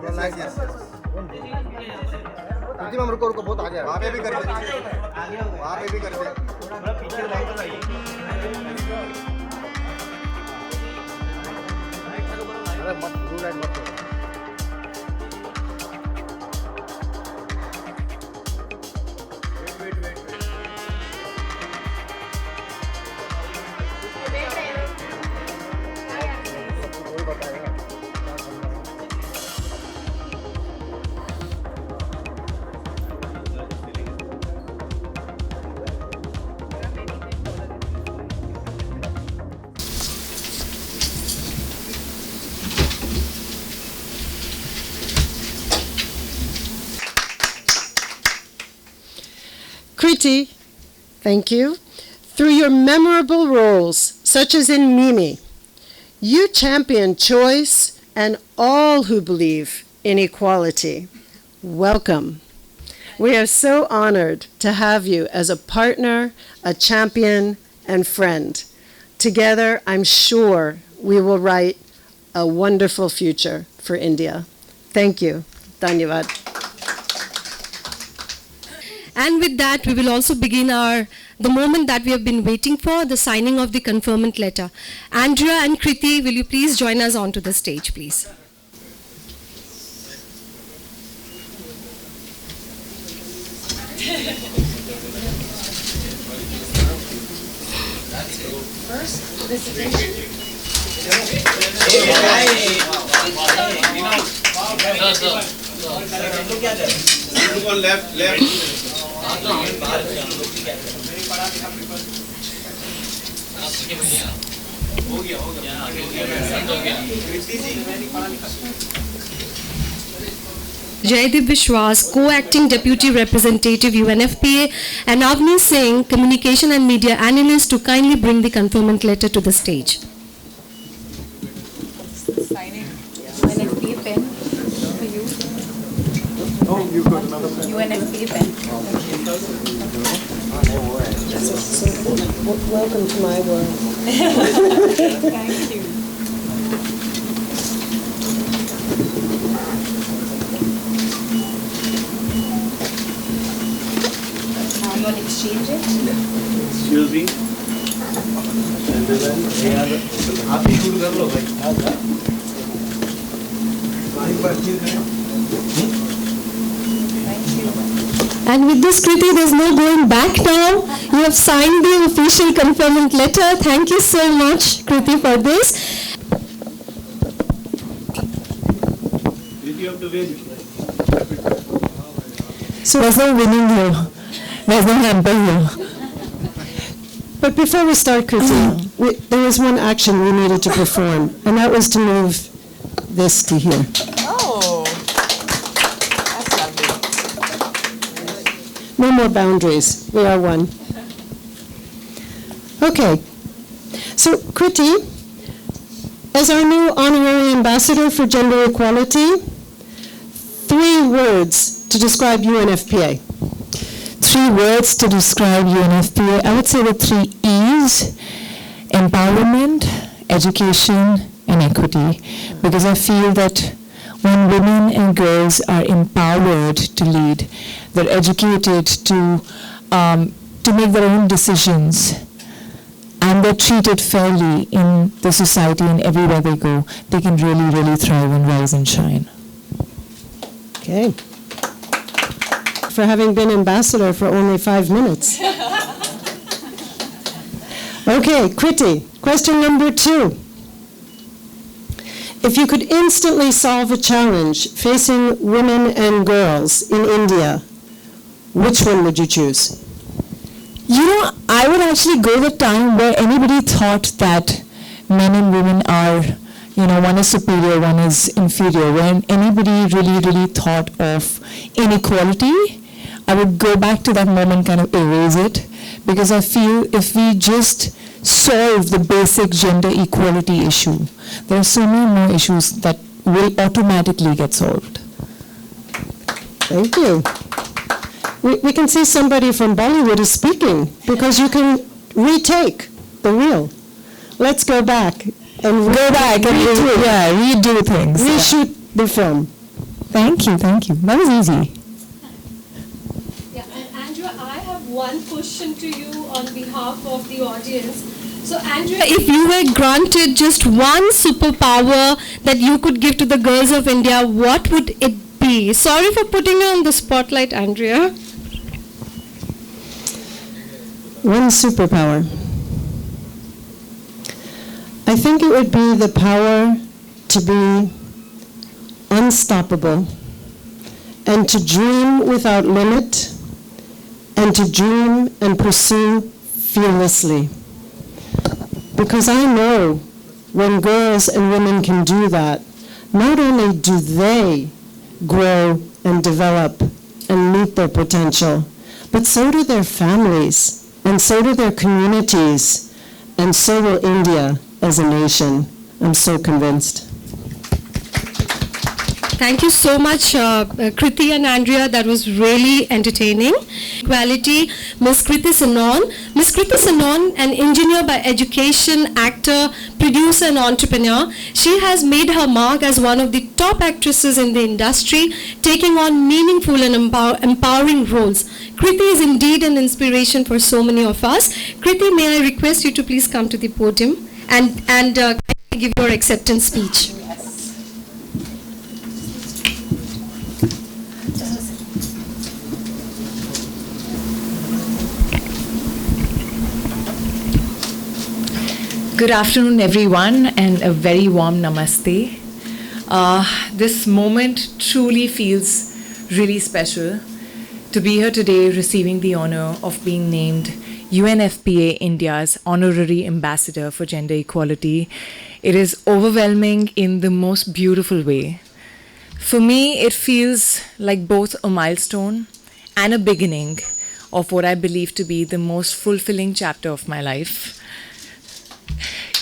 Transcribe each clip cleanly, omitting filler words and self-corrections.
Yes, yes. प्रतिमा रुको रुको बहुत आगे है वहाँ पे भी कर दे वहाँ पे भी कर दे थोड़ा पीछे अरे मत ब्लू लाइट मत Kriti, thank you. Through your memorable roles, such as in Mimi, you champion choice and all who believe in equality. Welcome. We are so honored to have you as a partner, a champion, and friend. Together, I'm sure we will write a wonderful future for India. Thank you. Dhanyavad. And with that, we will also begin the moment that we have been waiting for, the signing of the conferment letter. Andrea and Kriti, will you please join us onto the stage, please? First, this Jaideep Vishwas, Co-Acting Deputy Representative UNFPA, and Avni Singh, Communication and Media Analyst, to kindly bring the conferment letter to the stage. Signing UNFPA pen for you. Oh, you've got another pen. UNFPA pen. Welcome to my world. Thank you. Now you want to exchange it? Excuse me. आप ही शुरू कर लो भाई. And with this, Kriti, there's no going back now. You have signed the official conferment letter. Thank you so much, Kriti, for this. Did you have to win? So there's no winning here. There's no hamper here. But before we start, Kriti, there was one action we needed to perform, and that was to move this to here. Oh, that's lovely. No more boundaries. We are one. Okay. So, Kriti, as our new Honorary Ambassador for Gender Equality, 3 words to describe UNFPA. 3 words to describe UNFPA. I would say the 3 E's: empowerment, education, and equity. Because I feel that when women and girls are empowered to lead, they're educated to make their own decisions, and they're treated fairly in the society and everywhere they go, they can really, really thrive and rise and shine. Okay. For having been ambassador for only 5 minutes. Okay, Kriti, question number 2. If you could instantly solve a challenge facing women and girls in India, which one would you choose? You know, I would actually go the time where anybody thought that men and women are, one is superior, one is inferior. When anybody really, really thought of inequality, I would go back to that moment, kind of erase it, because I feel if we just solve the basic gender equality issue, there are so many more issues that will automatically get solved. Thank you. We can see somebody from Bollywood is speaking, because you can retake the reel. Let's go back and Go back and redo things. Reshoot the film. Thank you, thank you. That was easy. Yeah, and Andrea, I have one question to you on behalf of the audience. So, Andrea, if you were granted just one superpower that you could give to the girls of India, what would it be? Sorry for putting you on the spotlight, Andrea. One superpower. I think it would be the power to be unstoppable and to dream without limit and to dream and pursue fearlessly. Because I know when girls and women can do that, not only do they grow and develop and meet their potential, but so do their families, and so do their communities, and so will India as a nation. I'm so convinced. Thank you so much, Kriti and Andrea. That was really entertaining. Equality, Ms. Kriti Sanon. Ms. Kriti Sanon, an engineer by education, actor, producer and entrepreneur. She has made her mark as one of the top actresses in the industry, taking on meaningful and empowering roles. Kriti is indeed an inspiration for so many of us. Kriti, may I request you to please come to the podium and give your acceptance speech. Good afternoon, everyone, and a very warm namaste. This moment truly feels really special to be here today receiving the honor of being named UNFPA India's Honorary Ambassador for Gender Equality. It is overwhelming in the most beautiful way. For me, it feels like both a milestone and a beginning of what I believe to be the most fulfilling chapter of my life.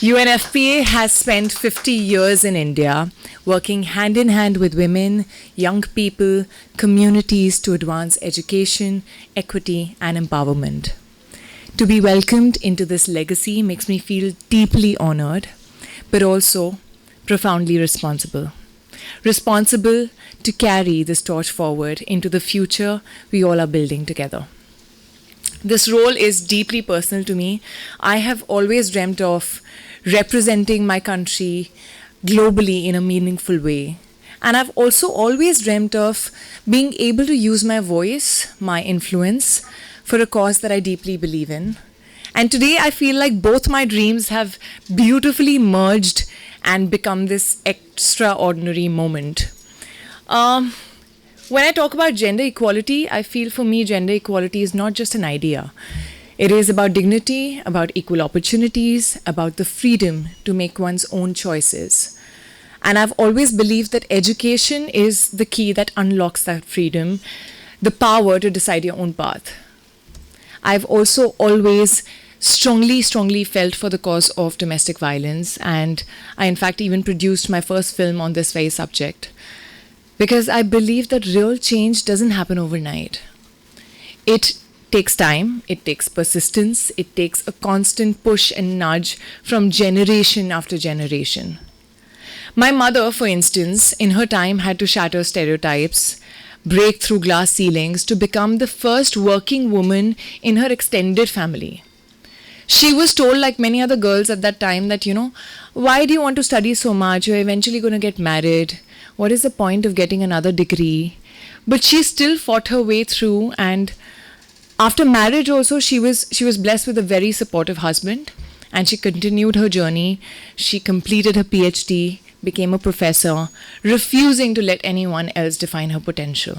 UNFPA has spent 50 years in India working hand in hand with women, young people, communities to advance education, equity, and empowerment. To be welcomed into this legacy makes me feel deeply honored, but also profoundly responsible. Responsible to carry this torch forward into the future we all are building together. This role is deeply personal to me. I have always dreamt of representing my country globally in a meaningful way. And I've also always dreamt of being able to use my voice, my influence, for a cause that I deeply believe in. And today I feel like both my dreams have beautifully merged and become this extraordinary moment. When I talk about gender equality, I feel for me gender equality is not just an idea. It is about dignity, about equal opportunities, about the freedom to make one's own choices. And I've always believed that education is the key that unlocks that freedom, the power to decide your own path. I've also always strongly felt for the cause of domestic violence, and I in fact even produced my first film on this very subject. Because I believe that real change doesn't happen overnight. It takes time, it takes persistence, it takes a constant push and nudge from generation after generation. My mother, for instance, in her time had to shatter stereotypes, break through glass ceilings to become the first working woman in her extended family. She was told, like many other girls at that time, that, why do you want to study so much? You're eventually going to get married. What is the point of getting another degree? But she still fought her way through, and after marriage also she was blessed with a very supportive husband, and she continued her journey. She completed her PhD, became a professor, refusing to let anyone else define her potential.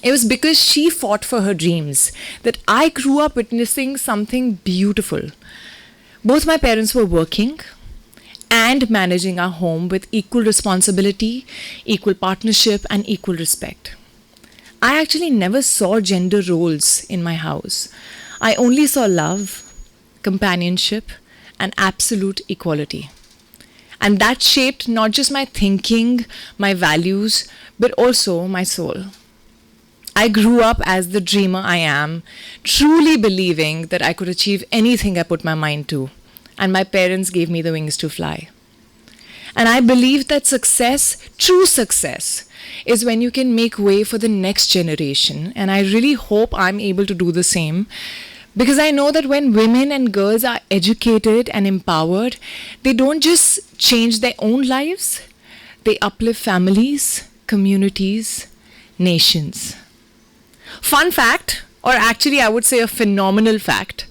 It was because she fought for her dreams that I grew up witnessing something beautiful. Both my parents were working and managing our home with equal responsibility, equal partnership, and equal respect. I actually never saw gender roles in my house. I only saw love, companionship, and absolute equality. And that shaped not just my thinking, my values, but also my soul. I grew up as the dreamer I am, truly believing that I could achieve anything I put my mind to, and my parents gave me the wings to fly. And I believe that success, true success, is when you can make way for the next generation. And I really hope I'm able to do the same. Because I know that when women and girls are educated and empowered, they don't just change their own lives, they uplift families, communities, nations. Fun fact, or actually I would say a phenomenal fact,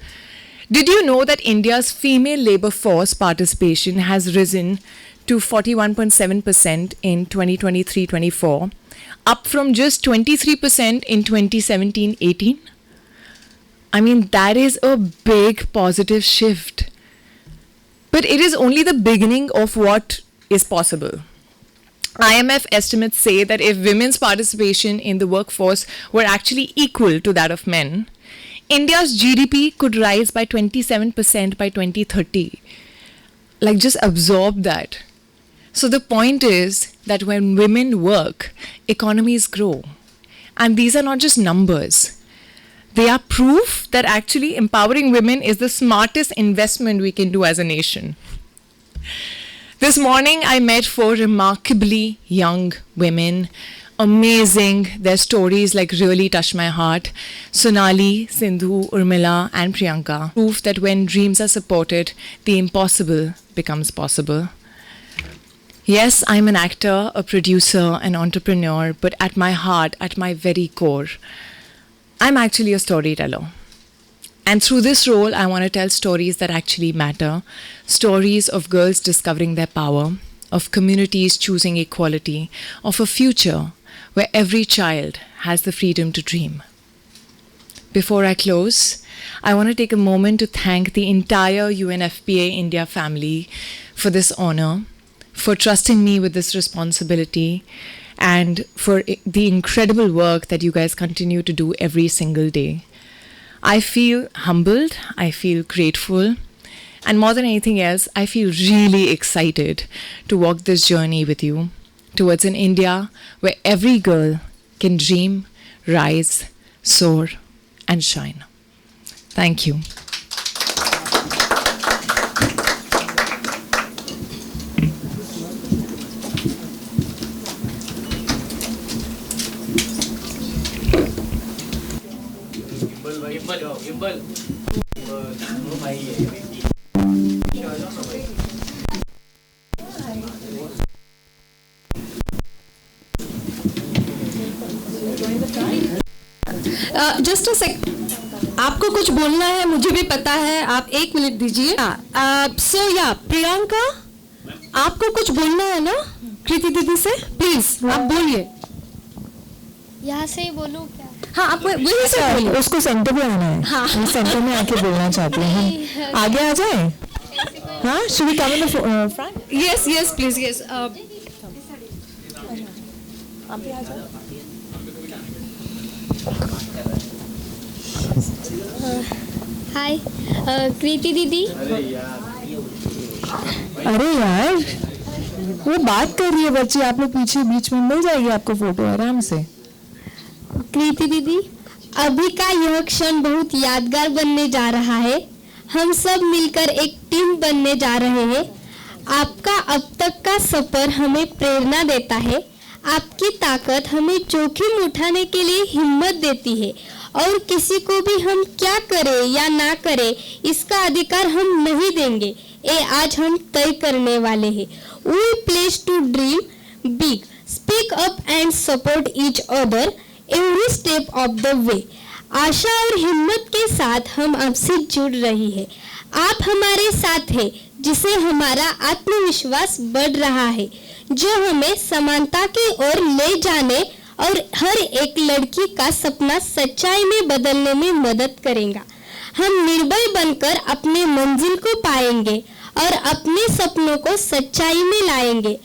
did you know that India's female labor force participation has risen to 41.7% in 2023-24, up from just 23% in 2017-18? I mean, that is a big positive shift. But it is only the beginning of what is possible. IMF estimates say that if women's participation in the workforce were actually equal to that of men, India's GDP could rise by 27% by 2030. Like, just absorb that. So the point is that when women work, economies grow. And these are not just numbers. They are proof that actually empowering women is the smartest investment we can do as a nation. This morning, I met 4 remarkably young women. Amazing. Their stories like really touched my heart. Sonali, Sindhu, Urmila, and Priyanka. Proof that when dreams are supported, the impossible becomes possible. Yes, I'm an actor, a producer, an entrepreneur, but at my heart, at my very core, I'm actually a storyteller. And through this role, I want to tell stories that actually matter. Stories of girls discovering their power, of communities choosing equality, of a future where every child has the freedom to dream. Before I close, I want to take a moment to thank the entire UNFPA India family for this honor, for trusting me with this responsibility, and for the incredible work that you guys continue to do every single day. I feel humbled, I feel grateful, and more than anything else, I feel really excited to walk this journey with you towards an India where every girl can dream, rise, soar, and shine. Thank you. Just a sec, आपको कुछ बोलना है, मुझे भी पता है, आप 1 minute दीजिए. सो या प्रियंका, आपको कुछ बोलना है ना कृति दीदी से, प्लीज आप बोलिए. यहाँ से ही बोलूं क्या? हाँ, आप वहीं से बोलिए. उसको सेंटर पे आना है. हाँ. वो सेंटर में आके बोलना चाहते हैं. हम आगे आ जाए. हाँ, should we come in the front? Yes, yes, please, yes. आप भी आ जाओ. हाय कृति दीदी. अरे यार, वो बात कर रही है बच्ची. आप लोग पीछे बीच में, मिल जाएगी आपको फोटो आराम से. कृति दीदी, अभी का यह क्षण बहुत यादगार बनने जा रहा है. हम सब मिलकर एक टीम बनने जा रहे हैं. आपका अब तक का सफर हमें प्रेरणा देता है. आपकी ताकत हमें जोखिम उठाने के लिए हिम्मत देती है. और किसी को भी हम क्या करें या ना करें, इसका अधिकार हम नहीं देंगे. ये आज हम तय करने वाले हैं. We pledge to dream big, speak up and support each other every step of the way. आशा और हिम्मत के साथ हम आपसे जुड़ रही है. आप हमारे साथ हैं, जिसे हमारा आत्मविश्वास बढ़ रहा है, जो हमें समानता की ओर ले जाने और हर एक लड़की का सपना सच्चाई में बदलने में मदद करेगा. हम निर्भय बनकर अपने मंजिल को पाएंगे और अपने सपनों को सच्चाई में लाएंगे.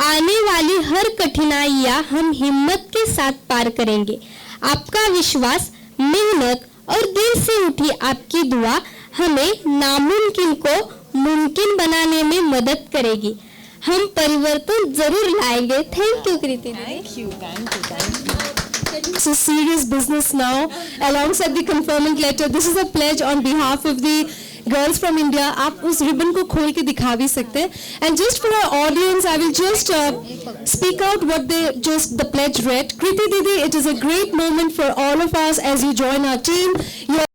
आने वाली हर कठिनाइयाँ हम हिम्मत के साथ पार करेंगे. आपका विश्वास, मेहनत और दिल से उठी आपकी दुआ हमें नामुमकिन को मुमकिन बनाने में मदद करेगी. हम परिवर्तन जरूर लाएंगे. Thank you Kriti. Thank you, thank you, thank you. It's a serious business now. Alongside the conferment letter, this is a pledge on behalf of the girls from India, आप उस रिबन को खोल के दिखा भी सकते हैं. And just for our audience I will just speak out what the pledge read. Kriti Didi, it is a great moment for all of us as you join our team. You